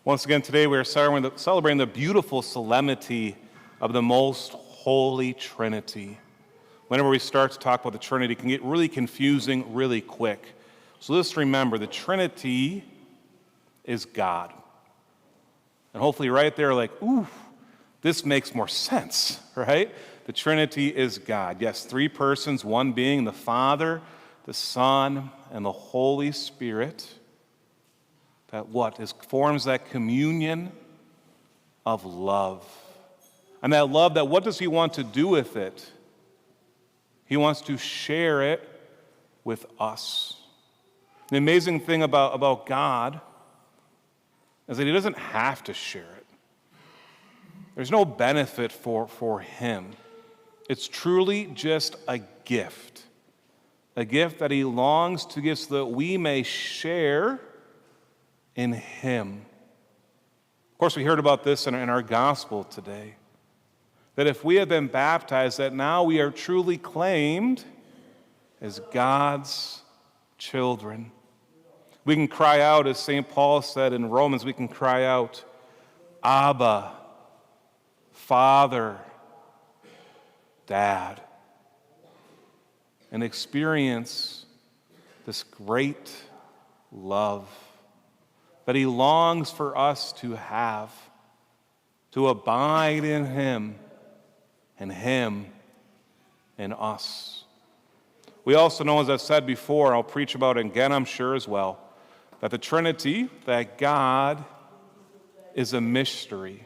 Once again, today we are celebrating the beautiful solemnity of the most holy Trinity. Whenever we start to talk about the Trinity, it can get really confusing really quick. So let's remember, the Trinity is God. And hopefully right there, like, ooh, this makes more sense, right? The Trinity is God. Yes, three persons, one being the Father, the Son, and the Holy Spirit. Forms that communion of love. And that love, what does he want to do with it? He wants to share it with us. The amazing thing about God is that he doesn't have to share it. There's no benefit for him. It's truly just a gift that he longs to give so that we may share in him. Of course, we heard about this in our gospel today, that if we have been baptized, that now we are truly claimed as God's children. We can cry out, as St. Paul said in Romans, we can cry out, Abba, Father, Dad, and experience this great love that he longs for us to have, to abide in him and him in us. We also know, as I've said before, I'll preach about it again, I'm sure as well, that the Trinity, that God is a mystery.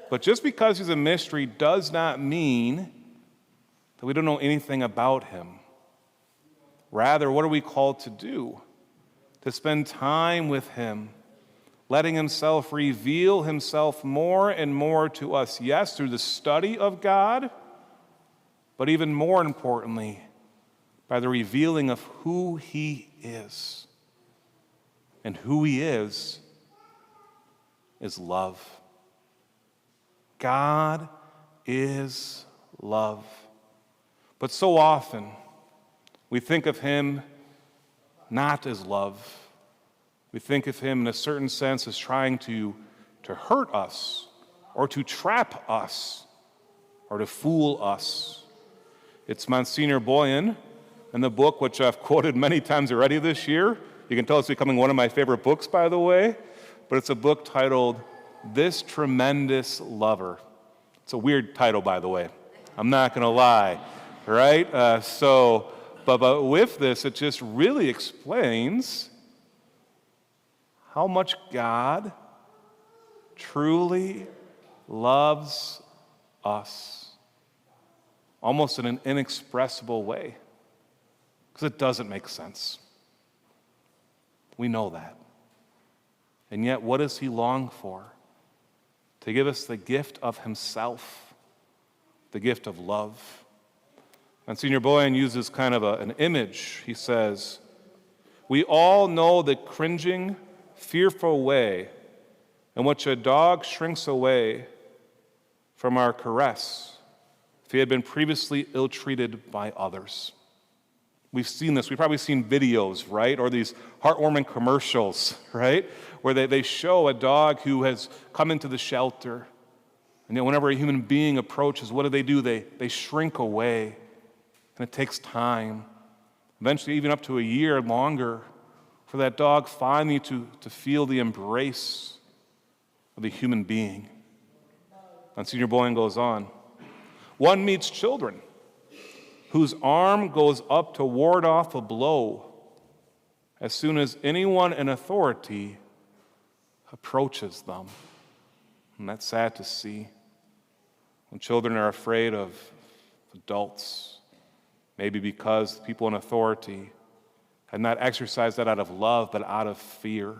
But just because he's a mystery does not mean that we don't know anything about him. Rather, what are we called to do? To spend time with him, letting himself reveal himself more and more to us. Yes, through the study of God, but even more importantly, by the revealing of who he is. And who he is love. God is love. But so often, we think of him not as love. We think of him in a certain sense as trying to hurt us or to trap us or to fool us. It's Monsignor Boyan in the book, which I've quoted many times already this year. You can tell it's becoming one of my favorite books, by the way, but it's a book titled This Tremendous Lover. It's a weird title, by the way. I'm not going to lie, right? But with this, it just really explains how much God truly loves us, almost in an inexpressible way, because it doesn't make sense. We know that. And yet, what does he long for? To give us the gift of himself, the gift of love. And Senior Boyan uses kind of an image. He says, we all know the cringing, fearful way in which a dog shrinks away from our caress if he had been previously ill-treated by others. We've seen this. We've probably seen videos, right? Or these heartwarming commercials, right? Where they show a dog who has come into the shelter. And yet whenever a human being approaches, what do? They shrink away. And it takes time, eventually even up to a year longer, for that dog finally to feel the embrace of the human being. And Senior Boyan goes on. One meets children whose arm goes up to ward off a blow as soon as anyone in authority approaches them. And that's sad to see. When children are afraid of adults, maybe because people in authority had not exercised that out of love, but out of fear.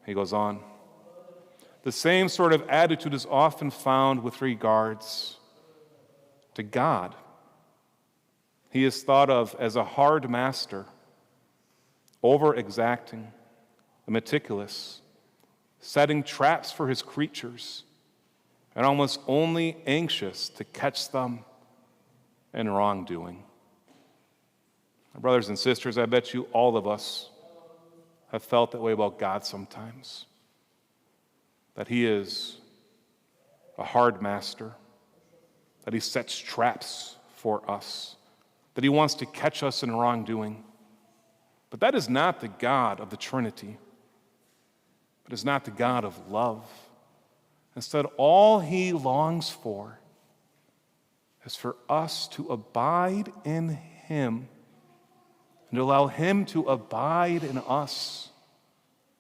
He goes on. The same sort of attitude is often found with regards to God. He is thought of as a hard master, over-exacting, meticulous, setting traps for his creatures, and almost only anxious to catch them in wrongdoing. Brothers and sisters, I bet you all of us have felt that way about God sometimes. That he is a hard master, that he sets traps for us, that he wants to catch us in wrongdoing. But that is not the God of the Trinity. It is not the God of love. Instead, all he longs for is for us to abide in him and to allow him to abide in us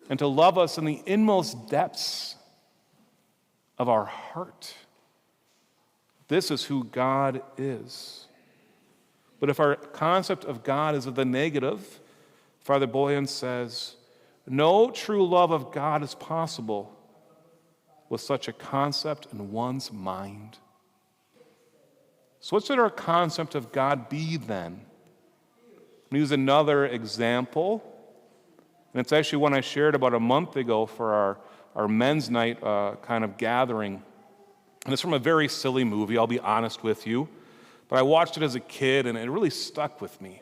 and to love us in the inmost depths of our heart. This is who God is. But if our concept of God is of the negative, Father Boyan says, no true love of God is possible with such a concept in one's mind. So what should our concept of God be then? I'll use another example, and it's actually one I shared about a month ago for our men's night kind of gathering. And it's from a very silly movie, I'll be honest with you. But I watched it as a kid, and it really stuck with me.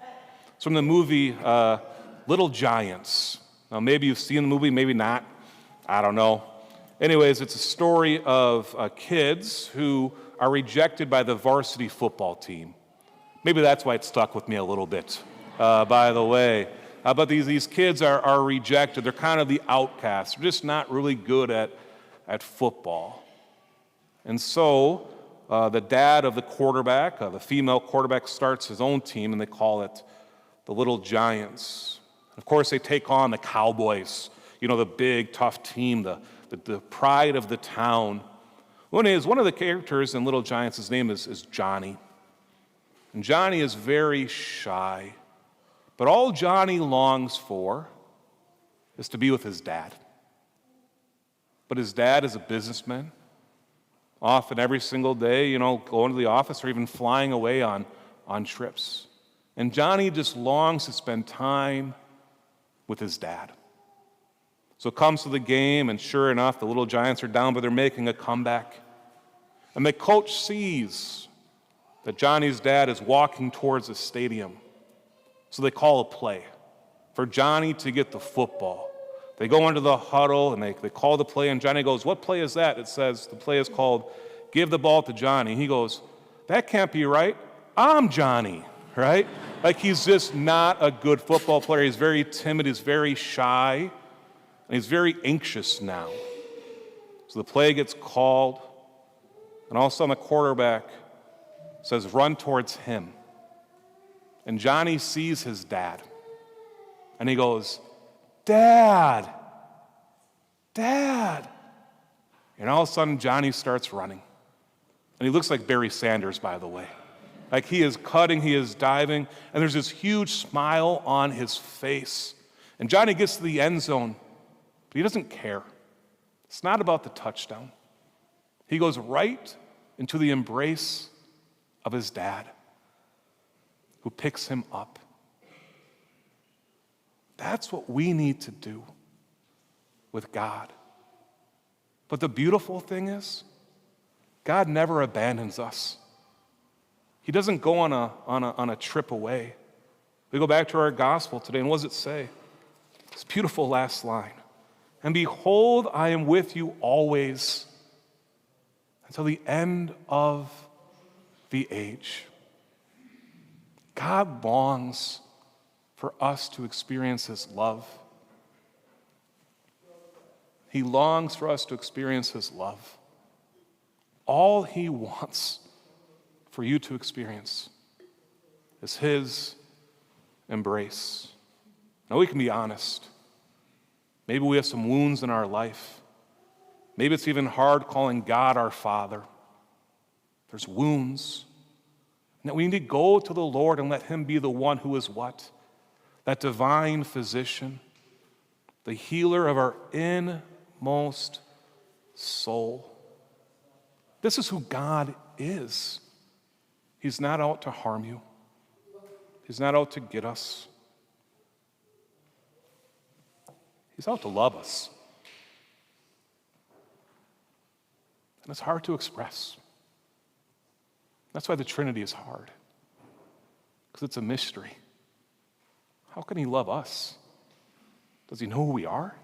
It's from the movie Little Giants. Now, maybe you've seen the movie, maybe not. I don't know. Anyways, it's a story of kids who are rejected by the varsity football team. Maybe that's why it stuck with me a little bit, by the way. But these kids are rejected. They're kind of the outcasts. They're just not really good at football. And so the dad of the quarterback, the female quarterback, starts his own team, and they call it the Little Giants. Of course, they take on the Cowboys, the big, tough team, the pride of the town. One of the characters in Little Giants, his name is Johnny. And Johnny is very shy. But all Johnny longs for is to be with his dad. But his dad is a businessman, often every single day, going to the office or even flying away on trips. And Johnny just longs to spend time with his dad. So it comes to the game, and sure enough, the Little Giants are down, but they're making a comeback. And the coach sees that Johnny's dad is walking towards the stadium. So they call a play for Johnny to get the football. They go into the huddle, and they call the play, and Johnny goes, "What play is that?" It says the play is called, "Give the ball to Johnny." He goes, "That can't be right. I'm Johnny," right? Like he's just not a good football player. He's very timid. He's very shy. And he's very anxious now. So the play gets called, and all of a sudden the quarterback says, "Run towards him." And Johnny sees his dad, and he goes, "Dad, Dad." And all of a sudden Johnny starts running. And he looks like Barry Sanders, by the way. Like he is cutting, he is diving, and there's this huge smile on his face. And Johnny gets to the end zone, but he doesn't care. It's not about the touchdown. He goes right into the embrace of his dad, who picks him up. That's what we need to do with God. But the beautiful thing is, God never abandons us. He doesn't go on a trip away. We go back to our gospel today, and what does it say? This beautiful last line. "And behold, I am with you always until the end of the age." God longs for us to experience his love. He longs for us to experience his love. All he wants for you to experience is his embrace. Now we can be honest. Maybe we have some wounds in our life. Maybe it's even hard calling God our Father. There's wounds. And that we need to go to the Lord and let him be the one who is what? That divine physician, the healer of our inmost soul. This is who God is. He's not out to harm you. He's not out to get us. He's out to love us. And it's hard to express. That's why the Trinity is hard, because it's a mystery. How can he love us? Does he know who we are?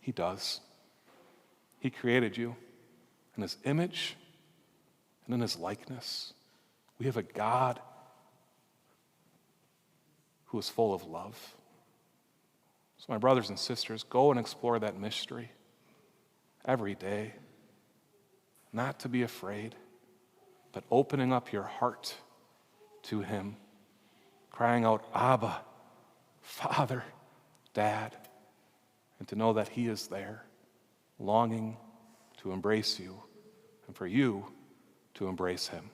He does. He created you in his image and in his likeness. We have a God who is full of love. So my brothers and sisters, go and explore that mystery every day. Not to be afraid, but opening up your heart to him, crying out, Abba, Father, Dad, and to know that he is there, longing to embrace you and for you to embrace him.